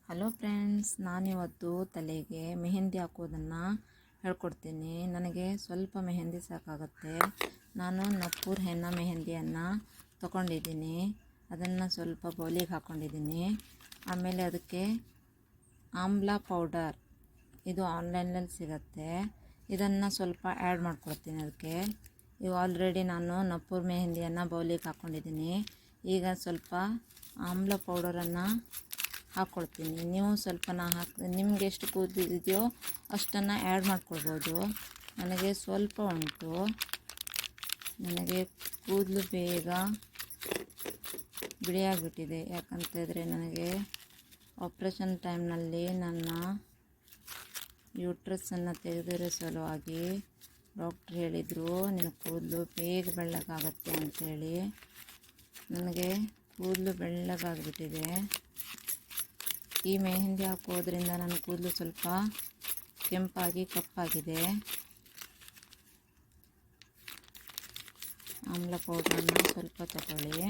Hello friends, ನಾನಿವತ್ತು ತಲೆಗೆ ಮೆಹಂದಿ ಹಾಕೋದನ್ನು ಹೇಳ್ಕೊಡ್ತೀನಿ. ನನಗೆ ಸ್ವಲ್ಪ ಮೆಹಂದಿ ಸಾಕಾಗುತ್ತೆ. ನಾನು ನಪ್ಪೂರ್ ಹೆನ್ನ ಮೆಹಂದಿಯನ್ನು ತಗೊಂಡಿದ್ದೀನಿ. ಅದನ್ನು ಸ್ವಲ್ಪ ಬೌಲಿಗೆ ಹಾಕ್ಕೊಂಡಿದ್ದೀನಿ. ಆಮೇಲೆ ಅದಕ್ಕೆ ಆಮ್ಲ ಪೌಡರ್, ಇದು ಆನ್ಲೈನಲ್ಲಿ ಸಿಗುತ್ತೆ. ಇದನ್ನು ಸ್ವಲ್ಪ ಆ್ಯಡ್ ಮಾಡ್ಕೊಡ್ತೀನಿ ಅದಕ್ಕೆ. ಈಗ ಆಲ್ರೆಡಿ ನಾನು ನಪ್ಪೂರ್ ಮೆಹಂದಿಯನ್ನು ಬೌಲಿಗೆ ಹಾಕ್ಕೊಂಡಿದ್ದೀನಿ. ಈಗ ಸ್ವಲ್ಪ ಆಮ್ಲ ಪೌಡರನ್ನು ಹಾಕ್ಕೊಳ್ತೀನಿ. ನೀವು ಸ್ವಲ್ಪ ನಿಮಗೆ ಎಷ್ಟು ಕೂದಲಿದೆಯೋ ಅಷ್ಟನ್ನು ಆ್ಯಡ್ ಮಾಡ್ಕೊಳ್ಬೋದು. ನನಗೆ ಸ್ವಲ್ಪ ಉಂಟು. ನನಗೆ ಕೂದಲು ಬೇಗ ಬಿಳಿಯಾಗಿಬಿಟ್ಟಿದೆ. ಯಾಕಂತಂದರೆ ನನಗೆ ಆಪ್ರೇಷನ್ ಟೈಮ್ನಲ್ಲಿ ನನ್ನ ಯೂಟ್ರಸನ್ನು ತೆಗೆದಿರೋ ಸಲುವಾಗಿ ಡಾಕ್ಟ್ರ್ ಹೇಳಿದರು, ನಿನ್ನ ಕೂದಲು ಬೇಗ ಬೆಳ್ಳಗಾಗತ್ತೆ ಅಂಥೇಳಿ. ನನಗೆ ಕೂದಲು ಬೆಳ್ಳಗಾಗಿಬಿಟ್ಟಿದೆ. ಈ ಮೆಹಂದಿ ಹಾಕೋದ್ರಿಂದ ನನ್ನ ಕೂದಲು ಸ್ವಲ್ಪ ಕೆಂಪಾಗಿ ಕಪ್ಪಾಗಿದೆ. ಆಮ್ಲ ಪೌಡ್ರನ್ನು ಸ್ವಲ್ಪ ತಗೊಳ್ಳಿ.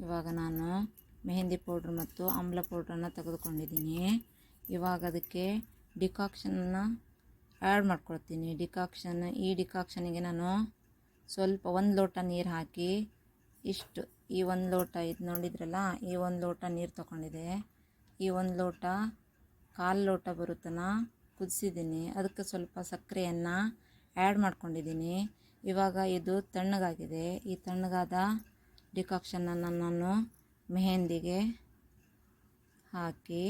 ಇವಾಗ ನಾನು ಮೆಹಂದಿ ಪೌಡ್ರ್ ಮತ್ತು ಆಮ್ಲ ಪೌಡ್ರನ್ನು ತೆಗೆದುಕೊಂಡಿದ್ದೀನಿ. ಇವಾಗ ಅದಕ್ಕೆ ಡಿಕಾಕ್ಷನನ್ನು ಆ್ಯಡ್ ಮಾಡ್ಕೊಳ್ತೀನಿ. ಈ ಡಿಕಾಕ್ಷನಿಗೆ ನಾನು ಸ್ವಲ್ಪ 1 ಲೋಟ ನೀರು ಹಾಕಿ, ಇಷ್ಟು ಈ 1 ಲೋಟ ಇದು ನೋಡಿದ್ರಲ್ಲ, ಈ 1 ಲೋಟ ನೀರು ತಗೊಂಡಿದೆ. ಈ 1 ಲೋಟ 1/4 ಲೋಟ ಬರುತ್ತನ ಕುದಿಸಿದ್ದೀನಿ. ಅದಕ್ಕೆ ಸ್ವಲ್ಪ ಸಕ್ಕರೆಯನ್ನು ಆ್ಯಡ್ ಮಾಡ್ಕೊಂಡಿದ್ದೀನಿ. ಇವಾಗ ಇದು ತಣ್ಣಗಾಗಿದೆ. ಈ ತಣ್ಣಗಾದ ಡಿಕಾಕ್ಷನನ್ನು ನಾನು ಮೆಹಂದಿಗೆ ಹಾಕಿ,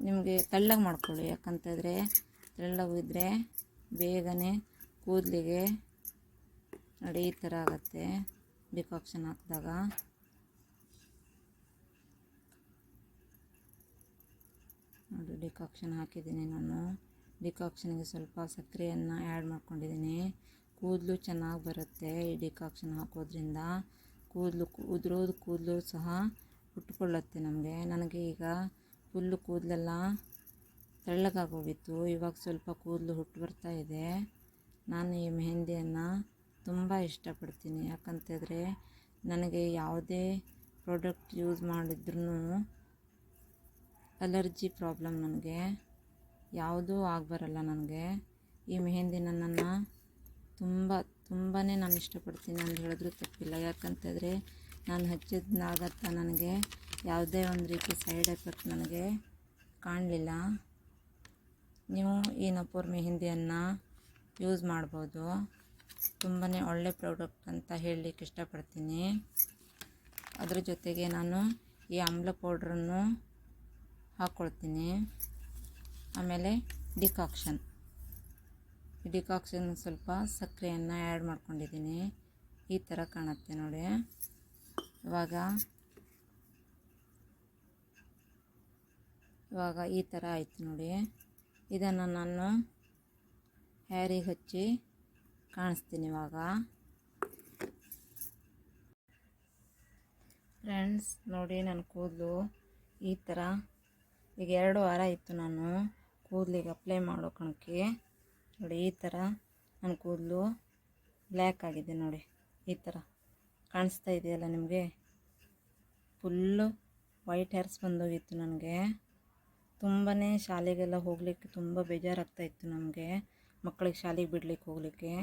ನಿಮಗೆ ತೆಳ್ಳಗೆ ಮಾಡ್ಕೊಳ್ಳಿ. ಯಾಕಂತಂದರೆ ತೆಳ್ಳಗಿದ್ರೆ ಬೇಗನೆ ಕೂದಲಿಗೆ ನೋಡಿ ಈ ಥರ ಆಗುತ್ತೆ ಡಿಕಾಕ್ಷನ್ ಹಾಕಿದಾಗ. ನೋಡಿ ಡಿಕಾಕ್ಷನ್ ಹಾಕಿದ್ದೀನಿ ನಾನು. ಡಿಕಾಕ್ಷನ್ಗೆ ಸ್ವಲ್ಪ ಸಕ್ಕರೆಯನ್ನು ಆ್ಯಡ್ ಮಾಡ್ಕೊಂಡಿದ್ದೀನಿ. ಕೂದಲು ಚೆನ್ನಾಗಿ ಬರುತ್ತೆ ಈ ಡಿಕಾಕ್ಷನ್ ಹಾಕೋದ್ರಿಂದ. ಉದುರೋದು ಕೂದಲು ಸಹ ಹುಟ್ಕೊಳ್ಳುತ್ತೆ ನನಗೆ ಈಗ ಫುಲ್ಲು ಕೂದಲೆಲ್ಲ ತೆಳ್ಳಗಾಗೋಗಿತ್ತು. ಇವಾಗ ಸ್ವಲ್ಪ ಕೂದಲು ಹುಟ್ಟು ಬರ್ತಾ ಇದೆ. ನಾನು ಈ ಮೆಹಂದಿಯನ್ನು ತುಂಬ ಇಷ್ಟಪಡ್ತೀನಿ. ಯಾಕಂತಂದರೆ ನನಗೆ ಯಾವುದೇ ಪ್ರಾಡಕ್ಟ್ ಯೂಸ್ ಮಾಡಿದ್ರೂ ಅಲರ್ಜಿ ಪ್ರಾಬ್ಲಮ್, ನನಗೆ ಯಾವುದೂ ಆಗಬರಲ್ಲ. ನನಗೆ ಈ ಮೆಹಂದಿನ ನಾನು ತುಂಬಾ ನಾನು ಇಷ್ಟಪಡ್ತೀನಿ ಅಂತ ಹೇಳಿದ್ರೂ ತಪ್ಪಿಲ್ಲ. ಯಾಕಂತಂದರೆ ನಾನು ಹಚ್ಚಿದ್ನಾಗತ್ತ ನನಗೆ ಯಾವುದೇ ಒಂದು ರೀತಿ ಸೈಡ್ ಎಫೆಕ್ಟ್ ನನಗೆ ಕಾಣಲಿಲ್ಲ. ನೀವು ಈ ನಪ್ಪೂರ್ ಮೆಹಂದಿಯನ್ನು ಯೂಸ್ ಮಾಡ್ಬೋದು. ತುಂಬಾ ಒಳ್ಳೆ ಪ್ರಾಡಕ್ಟ್ ಅಂತ ಹೇಳಲಿಕ್ಕೆ ಇಷ್ಟಪಡ್ತೀನಿ. ಅದ್ರ ಜೊತೆಗೆ ನಾನು ಈ ಆಮ್ಲ ಪೌಡ್ರನ್ನು ಹಾಕ್ಕೊಳ್ತೀನಿ. ಆಮೇಲೆ ಡಿಕಾಕ್ಷನ್ ಸ್ವಲ್ಪ ಸಕ್ಕರೆಯನ್ನು ಆ್ಯಡ್ ಮಾಡ್ಕೊಂಡಿದ್ದೀನಿ. ಈ ಥರ ಕಾಣುತ್ತೆ ನೋಡಿ. ಇವಾಗ ಈ ಥರ ಆಯಿತು ನೋಡಿ. ಇದನ್ನು ನಾನು ಹೇರಿಗೆ ಹಚ್ಚಿ ಕಾಣಿಸ್ತೀನಿ. ಇವಾಗ ಫ್ರೆಂಡ್ಸ್ ನೋಡಿ, ನನ್ನ ಕೂದಲು ಈ ಥರ ಈಗ 2 ವಾರ ಇತ್ತು ನಾನು ಕೂದಲಿಗೆ ಅಪ್ಲೈ ಮಾಡೋ ಕಣಕ್ಕೆ. ನೋಡಿ ಈ ಥರ ನನ್ನ ಕೂದಲು ಬ್ಲ್ಯಾಕ್ ಆಗಿದೆ. ನೋಡಿ ಈ ಥರ ಕಾಣಿಸ್ತಾ ಇದೆಯಲ್ಲ ನಿಮಗೆ. ಫುಲ್ಲು ವೈಟ್ ಹೇರ್ಸ್ ಬಂದೋಗಿತ್ತು ನನಗೆ. ತುಂಬಾ ಶಾಲೆಗೆಲ್ಲ ಹೋಗಲಿಕ್ಕೆ ತುಂಬ ಬೇಜಾರಾಗ್ತಾಯಿತ್ತು ನಮಗೆ, ಮಕ್ಕಳಿಗೆ ಶಾಲೆಗೆ ಬಿಡಲಿಕ್ಕೆ ಹೋಗಲಿಕ್ಕೆ.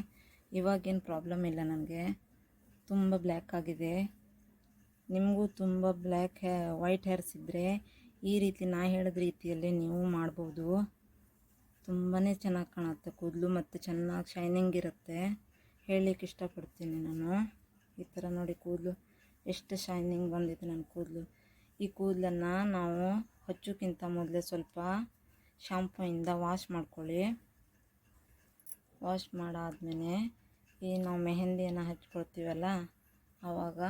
ಇವಾಗೇನು ಪ್ರಾಬ್ಲಮ್ ಇಲ್ಲ ನನಗೆ. ತುಂಬ ಬ್ಲ್ಯಾಕ್ ಆಗಿದೆ. ನಿಮಗೂ ತುಂಬ ವೈಟ್ ಹೇರ್ಸ್ ಇದ್ದರೆ ಈ ರೀತಿ ನಾ ಹೇಳಿದ ರೀತಿಯಲ್ಲಿ ನೀವು ಮಾಡ್ಬೋದು. ತುಂಬಾ ಚೆನ್ನಾಗಿ ಕಾಣುತ್ತೆ ಕೂದಲು ಮತ್ತು ಚೆನ್ನಾಗಿ ಶೈನಿಂಗ್ ಇರುತ್ತೆ. ಹೇಳಲಿಕ್ಕೆ ಇಷ್ಟಪಡ್ತೀನಿ ನಾನು. ಈ ಥರ ನೋಡಿ ಕೂದಲು ಎಷ್ಟು ಶೈನಿಂಗ್ ಬಂದಿದೆ ನನ್ನ ಕೂದಲು. ಈ ಕೂದಲನ್ನು ನಾವು ಹಚ್ಚೋಕ್ಕಿಂತ ಮೊದಲೇ ಸ್ವಲ್ಪ ಶಾಂಪೂಯಿಂದ ವಾಶ್ ಮಾಡ್ಕೊಳ್ಳಿ. ವಾಶ್ ಮಾಡಾದ್ಮೇಲೆ ಈ ನಾವು ಮೆಹಂದಿಯನ್ನು ಹಚ್ಕೊಳ್ತೀವಲ್ಲ, ಆವಾಗ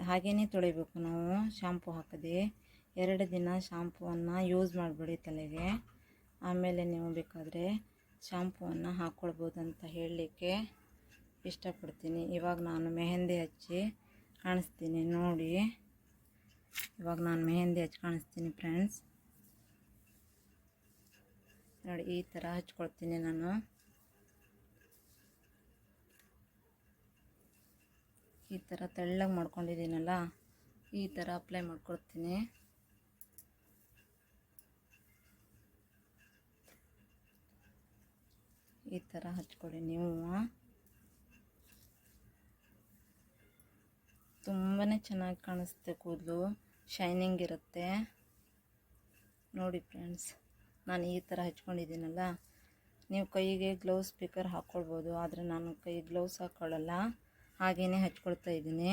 ಹಾಗೇ ತೊಳಿಬೇಕು ನಾವು ಶಾಂಪೂ ಹಾಕದೆ. 2 ದಿನ ಶಾಂಪೂವನ್ನು ಯೂಸ್ ಮಾಡಬೇಡಿ ತಲೆಗೆ. ಆಮೇಲೆ ನೀವು ಬೇಕಾದರೆ ಶಾಂಪೂವನ್ನು ಹಾಕ್ಕೊಳ್ಬೋದು ಅಂತ ಹೇಳಲಿಕ್ಕೆ ಇಷ್ಟಪಡ್ತೀನಿ. ಇವಾಗ ನಾನು ಮೆಹಂದಿ ಹಚ್ಚಿ ಕಾಣಿಸ್ತೀನಿ ನೋಡಿ. ಇವಾಗ ನಾನು ಮೆಹಂದಿ ಹಚ್ಚಿ ಕಾಣಿಸ್ತೀನಿ ಫ್ರೆಂಡ್ಸ್. ನೋಡಿ ಈ ಥರ ಹಚ್ಕೊಳ್ತೀನಿ ನಾನು. ಈ ಥರ ತೆಳ್ಳಗೆ ಮಾಡ್ಕೊಂಡಿದ್ದೀನಲ್ಲ, ಈ ಥರ ಅಪ್ಲೈ ಮಾಡ್ಕೊಳ್ತೀನಿ. ಈ ಥರ ಹಚ್ಕೊಳ್ಳಿ ನೀವು. ತುಂಬಾ ಚೆನ್ನಾಗಿ ಕಾಣಿಸುತ್ತೆ, ಕೂದಲು ಶೈನಿಂಗ್ ಇರುತ್ತೆ ನೋಡಿ ಫ್ರೆಂಡ್ಸ್. ನಾನು ಈ ಥರ ಹಚ್ಕೊಂಡಿದ್ದೀನಲ್ಲ, ನೀವು ಕೈಗೆ ಗ್ಲೌಸ್ ಬೇಕಾದ್ರೆ ಹಾಕ್ಕೊಳ್ಬೋದು, ಆದರೆ ನಾನು ಕೈ ಗ್ಲೌಸ್ ಹಾಕ್ಕೊಳ್ಳಲ್ಲ, ಹಾಗೇ ಹಚ್ಕೊಳ್ತಾ ಇದ್ದೀನಿ.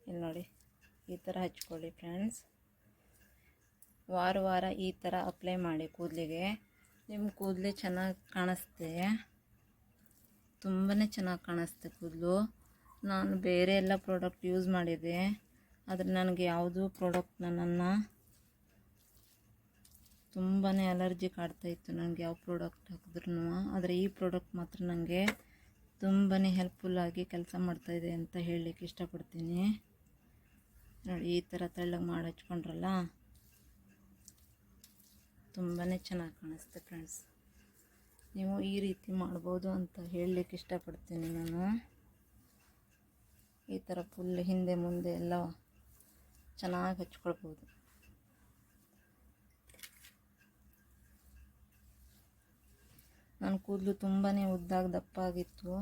ಇಲ್ಲಿ ನೋಡಿ ಈ ಥರ ಹಚ್ಕೊಳ್ಳಿ ಫ್ರೆಂಡ್ಸ್. ವಾರ ಈ ಥರ ಅಪ್ಲೈ ಮಾಡಿ ಕೂದಲಿಗೆ. ನಿಮ್ಮ ಕೂದಲೇ ಚೆನ್ನಾಗಿ ಕಾಣಿಸುತ್ತೆ, ತುಂಬಾ ಚೆನ್ನಾಗಿ ಕಾಣಿಸುತ್ತೆ ಕೂದಲು. ನಾನು ಬೇರೆ ಎಲ್ಲ ಪ್ರಾಡಕ್ಟ್ ಯೂಸ್ ಮಾಡಿದೆ, ಆದರೆ ನನಗೆ ಯಾವುದೂ ಪ್ರಾಡಕ್ಟ್ ನನ್ನನ್ನು ತುಂಬಾ ಅಲರ್ಜಿ ಕಾಡ್ತಾಯಿತ್ತು ನನಗೆ, ಯಾವ ಪ್ರಾಡಕ್ಟ್ ಹಾಕಿದ್ರೂ. ಆದರೆ ಈ ಪ್ರಾಡಕ್ಟ್ ಮಾತ್ರ ನನಗೆ ತುಂಬಾ ಹೆಲ್ಪ್ಫುಲ್ಲಾಗಿ ಕೆಲಸ ಮಾಡ್ತಾಯಿದೆ ಅಂತ ಹೇಳಲಿಕ್ಕೆ ಇಷ್ಟಪಡ್ತೀನಿ. ನೋಡಿ ಈ ಥರ ತೆಳ್ಳಗೆ ಮಾಡಿ ಹಚ್ಕೊಂಡ್ರಲ್ಲ, ತುಂಬಾ ಚೆನ್ನಾಗಿ ಕಾಣಿಸುತ್ತೆ ಫ್ರೆಂಡ್ಸ್. ನೀವು ಈ ರೀತಿ ಮಾಡ್ಬೋದು ಅಂತ ಹೇಳಲಿಕ್ಕೆ ಇಷ್ಟಪಡ್ತೀನಿ ನಾನು. ಈ ಥರ ಫುಲ್ ಹಿಂದೆ ಮುಂದೆ ಎಲ್ಲ ಚೆನ್ನಾಗಿ ಹಚ್ಕೊಳ್ಬೋದು. ನನ್ನ ಕೂದಲು ತುಂಬಾ ಉದ್ದಾಗಿ ದಪ್ಪ ಆಗಿತ್ತು.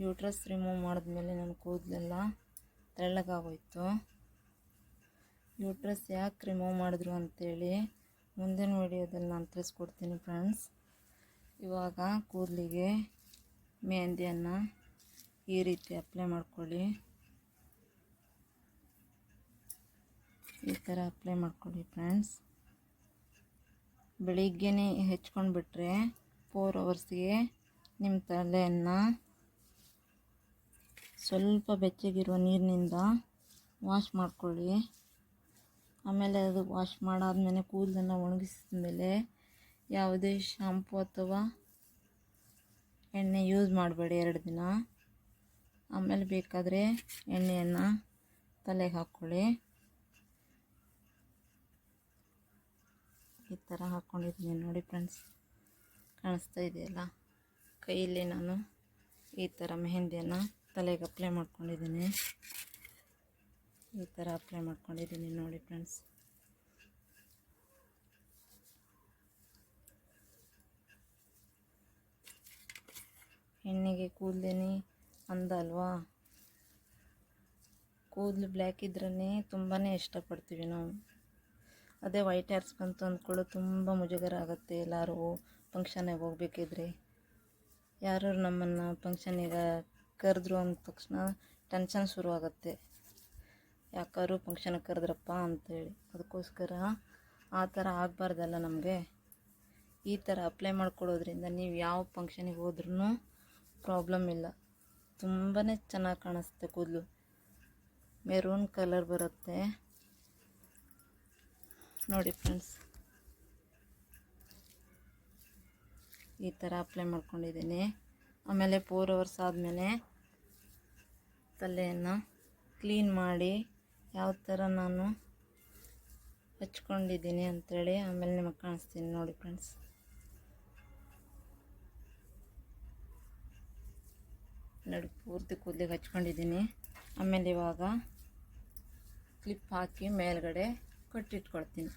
ಯೂಟ್ರಸ್ ರಿಮೂವ್ ಮಾಡಿದ್ಮೇಲೆ ನನ್ನ ಕೂದಲೆಲ್ಲ ತೆಳ್ಳಗಾಗೋಯ್ತು. ಯೂಟ್ರಸ್ ಯಾಕೆ ರಿಮೂವ್ ಮಾಡಿದ್ರು ಅಂತೇಳಿ ಮುಂದಿನ ವಿಡಿಯೋದಲ್ಲಿ ನಾನು ತಿಳಿಸ್ಕೊಡ್ತೀನಿ ಫ್ರೆಂಡ್ಸ್. ಇವಾಗ ಕೂದಲಿಗೆ ಮೆಹಂದಿಯನ್ನು ಈ ರೀತಿ ಅಪ್ಲೈ ಮಾಡ್ಕೊಳ್ಳಿ. ಈ ಥರ ಅಪ್ಲೈ ಮಾಡ್ಕೊಳ್ಳಿ ಫ್ರೆಂಡ್ಸ್. ಬೆಳಿಗ್ಗೆನೇ ಹೆಚ್ಕೊಂಡು ಬಿಟ್ಟರೆ 4 ಅವರ್ಸ್ಗೆ ನಿಮ್ಮ ತಲೆಯನ್ನು ಸ್ವಲ್ಪ ಬೆಚ್ಚಗಿರುವ ನೀರಿನಿಂದ ವಾಶ್ ಮಾಡ್ಕೊಳ್ಳಿ. ಆಮೇಲೆ ಅದು ವಾಶ್ ಮಾಡಾದ್ಮೇಲೆ ಕೂದಲನ್ನು ಒಣಗಿಸಿದ ಮೇಲೆ ಯಾವುದೇ ಶಾಂಪು ಅಥವಾ ಎಣ್ಣೆ ಯೂಸ್ ಮಾಡಬೇಡಿ 2 ದಿನ. ಆಮೇಲೆ ಬೇಕಾದರೆ ಎಣ್ಣೆಯನ್ನು ತಲೆಗೆ ಹಾಕ್ಕೊಳ್ಳಿ. ಈ ಥರ ಹಾಕ್ಕೊಂಡಿದ್ದೀನಿ ನೋಡಿ ಫ್ರೆಂಡ್ಸ್, ಕಾಣಿಸ್ತಾ ಇದೆಯಲ್ಲ. ಕೈಯಲ್ಲಿ ನಾನು ಈ ಥರ ಮೆಹಂದಿಯನ್ನು ತಲೆಗೆ ಅಪ್ಲೈ ಮಾಡ್ಕೊಂಡಿದ್ದೀನಿ. ಈ ಥರ ಅಪ್ಲೈ ಮಾಡ್ಕೊಂಡಿದ್ದೀನಿ ನೋಡಿ ಫ್ರೆಂಡ್ಸ್. ಹೆಣ್ಣಿಗೆ ಕೂದಲೇನೆ ಅಂದ ಅಲ್ವಾ. ಕೂದಲು ಬ್ಲ್ಯಾಕ್ ಇದ್ರೇ ತುಂಬಾ ಇಷ್ಟಪಡ್ತೀವಿ ನಾವು. ಅದೇ ವೈಟ್ ಹೇರ್ಸ್ ಬಂತು ಅಂದ್ಕೊಳ್ಳೋ ತುಂಬ ಮುಜುಗರ ಆಗುತ್ತೆ. ಎಲ್ಲರೂ ಫಂಕ್ಷನಿಗೆ ಹೋಗ್ಬೇಕಿದ್ರೆ, ಯಾರು ನಮ್ಮನ್ನು ಫಂಕ್ಷನಿಗೆ ಕರೆದ್ರು ಅಂದ ತಕ್ಷಣ ಟೆನ್ಷನ್ ಶುರುವಾಗುತ್ತೆ. ಯಾಕಾದ್ರು ಫಂಕ್ಷನಿಗೆ ಕರೆದ್ರಪ್ಪ ಅಂಥೇಳಿ. ಅದಕ್ಕೋಸ್ಕರ ಆ ಥರ ಆಗಬಾರ್ದಲ್ಲ ನಮಗೆ. ಈ ಥರ ಅಪ್ಲೈ ಮಾಡ್ಕೊಳ್ಳೋದ್ರಿಂದ ನೀವು ಯಾವ ಫಂಕ್ಷನಿಗೆ ಹೋದ್ರೂ ಪ್ರಾಬ್ಲಮ್ ಇಲ್ಲ. ತುಂಬಾ ಚೆನ್ನಾಗಿ ಕಾಣಿಸುತ್ತೆ ಕೂದಲು. ಮೆರೂನ್ ಕಲರ್ ಬರುತ್ತೆ ನೋಡಿ ಫ್ರೆಂಡ್ಸ್. ಈ ಥರ ಅಪ್ಲೈ ಮಾಡ್ಕೊಂಡಿದ್ದೀನಿ. ಆಮೇಲೆ 4 ಅವರ್ಸ್ ಆದಮೇಲೆ ತಲೆಯನ್ನು ಕ್ಲೀನ್ ಮಾಡಿ ಯಾವ ಥರ ನಾನು ಹಚ್ಕೊಂಡಿದ್ದೀನಿ ಅಂಥೇಳಿ ಆಮೇಲೆ ನಿಮಗೆ ಕಾಣಿಸ್ತೀನಿ ನೋಡಿ ಫ್ರೆಂಡ್ಸ್. ನೋಡಿ ಪೂರ್ತಿ ಕೂದಲಿಗೆ ಹಚ್ಕೊಂಡಿದ್ದೀನಿ. ಆಮೇಲೆ ಇವಾಗ ಕ್ಲಿಪ್ ಹಾಕಿ ಮೇಲ್ಗಡೆ ಕಟ್ಟಿಟ್ಕೊಳ್ತೀನಿ.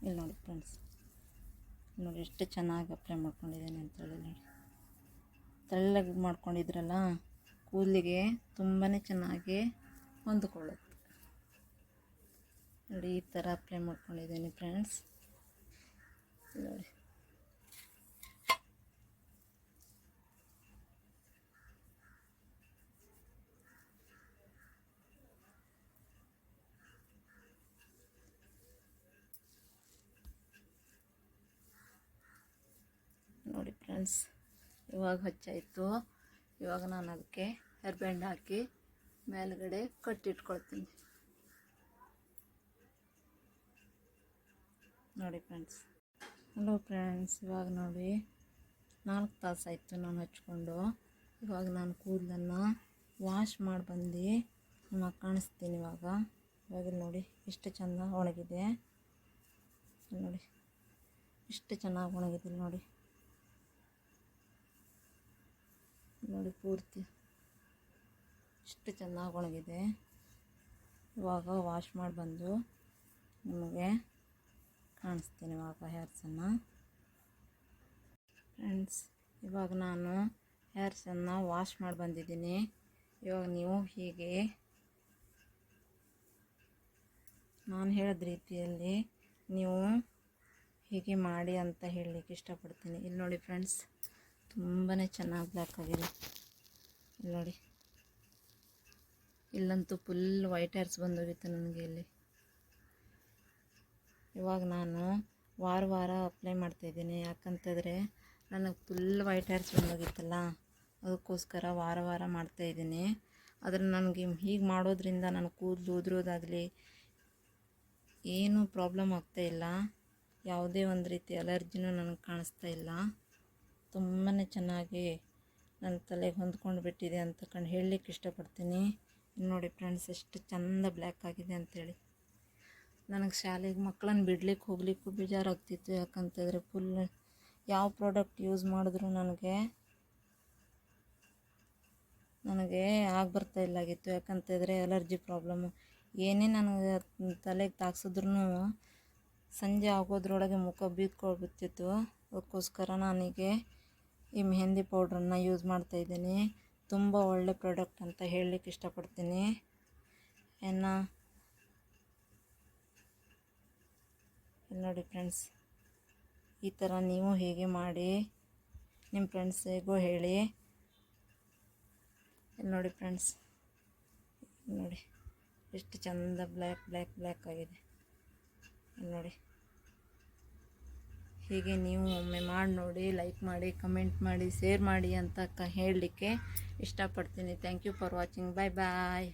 ಇಲ್ಲಿ ನೋಡಿ ಫ್ರೆಂಡ್ಸ್, ನೋಡಿ ಎಷ್ಟು ಚೆನ್ನಾಗಿ ಅಪ್ಲೈ ಮಾಡ್ಕೊಂಡಿದ್ದೀನಿ ಅಂತೇಳಿ. ನೋಡಿ ತೆಳ್ಳಗೆ ಮಾಡ್ಕೊಂಡಿದ್ರಲ್ಲ, ಕೂದಲಿಗೆ ತುಂಬಾ ಚೆನ್ನಾಗಿ ಹೊಂದ್ಕೊಳ್ಳುತ್ತೆ. ನೋಡಿ ಈ ಥರ ಅಪ್ಲೈ ಮಾಡ್ಕೊಂಡಿದ್ದೀನಿ ಫ್ರೆಂಡ್ಸ್. ನೋಡಿ ನೋಡಿ ಫ್ರೆಂಡ್ಸ್, ಇವಾಗ ಹಚ್ಚಾಯಿತು. ಇವಾಗ ನಾನು ಅದಕ್ಕೆ ಹೇರ್ ಬ್ಯಾಂಡ್ ಹಾಕಿ ಮೇಲ್ಗಡೆ ಕಟ್ಟಿಟ್ಕೊಳ್ತೀನಿ ನೋಡಿ ಫ್ರೆಂಡ್ಸ್. ಹಲೋ ಫ್ರೆಂಡ್ಸ್, ಇವಾಗ ನೋಡಿ 4 ತಾಸಾಯಿತು ನಾನು ಹಚ್ಕೊಂಡು. ಇವಾಗ ನಾನು ಕೂದಲನ್ನು ವಾಶ್ ಮಾಡಿ ಬಂದು ನಿಮಗೆ ಕಾಣಿಸ್ತೀನಿ. ಇವಾಗ ನೋಡಿ ಎಷ್ಟು ಚೆಂದ ಒಣಗಿದೆ ನೋಡಿ, ಎಷ್ಟು ಚೆನ್ನಾಗಿ ಒಣಗಿದೆ ನೋಡಿ ಪೂರ್ತಿ ಎಷ್ಟು ಚೆನ್ನಾಗಿ ಒಣಗಿದೆ. ಇವಾಗ ವಾಶ್ ಮಾಡಿ ಬಂದು ನಿಮಗೆ ಕಾಣಿಸ್ತೀನಿ ಹೇರ್ಸನ್ನು. ಫ್ರೆಂಡ್ಸ್, ಇವಾಗ ನಾನು ಹೇರ್ಸನ್ನು ವಾಶ್ ಮಾಡಿ ಬಂದಿದ್ದೀನಿ. ಇವಾಗ ನೀವು ಹೀಗೆ ನಾನು ಹೇಳಿದ ರೀತಿಯಲ್ಲಿ ನೀವು ಹೀಗೆ ಮಾಡಿ ಅಂತ ಹೇಳಲಿಕ್ಕೆ ಇಷ್ಟಪಡ್ತೀನಿ. ಇಲ್ಲಿ ನೋಡಿ ಫ್ರೆಂಡ್ಸ್, ತುಂಬಾ ಚೆನ್ನಾಗಿ ಬ್ಲ್ಯಾಕ್ ಆಗಿದೆ. ಇಲ್ಲಿ ನೋಡಿ, ಇಲ್ಲಂತೂ ಫುಲ್ ವೈಟ್ ಹೇರ್ಸ್ ಬಂದೋಗಿತ್ತು ನನಗೆ ಇಲ್ಲಿ. ಇವಾಗ ನಾನು ವಾರ ಅಪ್ಲೈ ಮಾಡ್ತಾಯಿದ್ದೀನಿ. ಯಾಕಂತಂದರೆ ನನಗೆ ಫುಲ್ ವೈಟ್ ಹೇರ್ಸ್ ಬಂದೋಗಿತ್ತಲ್ಲ, ಅದಕ್ಕೋಸ್ಕರ ವಾರ ಮಾಡ್ತಾಯಿದ್ದೀನಿ. ಆದರೆ ನನಗೆ ಹೀಗೆ ಮಾಡೋದ್ರಿಂದ ನನ್ನ ಕೂದಲು ಉದುರೋದಾಗಲಿ ಏನೂ ಪ್ರಾಬ್ಲಮ್ ಆಗ್ತಾಯಿಲ್ಲ. ಯಾವುದೇ ಒಂದು ರೀತಿ ಅಲರ್ಜಿನೂ ನನಗೆ ಕಾಣಿಸ್ತಾ ಇಲ್ಲ. ತುಂಬಾ ಚೆನ್ನಾಗಿ ನನ್ನ ತಲೆಗೆ ಹೊಂದ್ಕೊಂಡು ಬಿಟ್ಟಿದೆ ಅಂತ ಹೇಳಲಿಕ್ಕೆ ಇಷ್ಟಪಡ್ತೀನಿ. ನೋಡಿ ಫ್ರೆಂಡ್ಸ್, ಎಷ್ಟು ಚೆಂದ ಬ್ಲ್ಯಾಕ್ ಆಗಿದೆ ಅಂಥೇಳಿ. ನನಗೆ ಶಾಲೆಗೆ ಮಕ್ಕಳನ್ನು ಬಿಡ್ಲಿಕ್ಕೆ ಹೋಗ್ಲಿಕ್ಕೂ ಬೇಜಾರಾಗ್ತಿತ್ತು. ಯಾಕಂತಂದರೆ ಫುಲ್ ಯಾವ ಪ್ರಾಡಕ್ಟ್ ಯೂಸ್ ಮಾಡಿದ್ರೂ ನನಗೆ ಆಗ್ಬರ್ತಾಯಿಲ್ಲಾಗಿತ್ತು. ಯಾಕಂತಂದರೆ ಅಲರ್ಜಿ ಪ್ರಾಬ್ಲಮ್ಮು. ಏನೇ ನನಗೆ ತಲೆಗೆ ತಾಗ್ಸಿದ್ರೂ ಸಂಜೆ ಆಗೋದ್ರೊಳಗೆ ಮುಖ ಬೀದ್ಕೊಳ್ಬಿಡ್ತಿತ್ತು. ಅದಕ್ಕೋಸ್ಕರ ನನಗೆ ಈ ಮೆಹಂದಿ ಪೌಡ್ರನ್ನು ಯೂಸ್ ಮಾಡ್ತಾಯಿದ್ದೀನಿ. ತುಂಬ ಒಳ್ಳೆ ಪ್ರಾಡಕ್ಟ್ ಅಂತ ಹೇಳಲಿಕ್ಕೆ ಇಷ್ಟಪಡ್ತೀನಿ. ಇಲ್ಲಿ ನೋಡಿ ಫ್ರೆಂಡ್ಸ್, ಈ ಥರ ನೀವು ಹೀಗೆ ಮಾಡಿ ನಿಮ್ಮ ಫ್ರೆಂಡ್ಸಿಗೂ ಹೇಳಿ. ಇಲ್ಲಿ ನೋಡಿ ಫ್ರೆಂಡ್ಸ್, ನೋಡಿ ಎಷ್ಟು ಚೆಂದ ಬ್ಲ್ಯಾಕ್ ಆಗಿದೆ. ಇಲ್ಲಿ ನೋಡಿ, ಹೀಗೆ ನೀವು ಒಮ್ಮೆ ಮಾಡಿ ನೋಡಿ, ಲೈಕ್ ಮಾಡಿ, ಕಮೆಂಟ್ ಮಾಡಿ, ಶೇರ್ ಮಾಡಿ ಅಂತ ಹೇಳಲಿಕ್ಕೆ ಇಷ್ಟಪಡ್ತೀನಿ. Thank you for watching. Bye.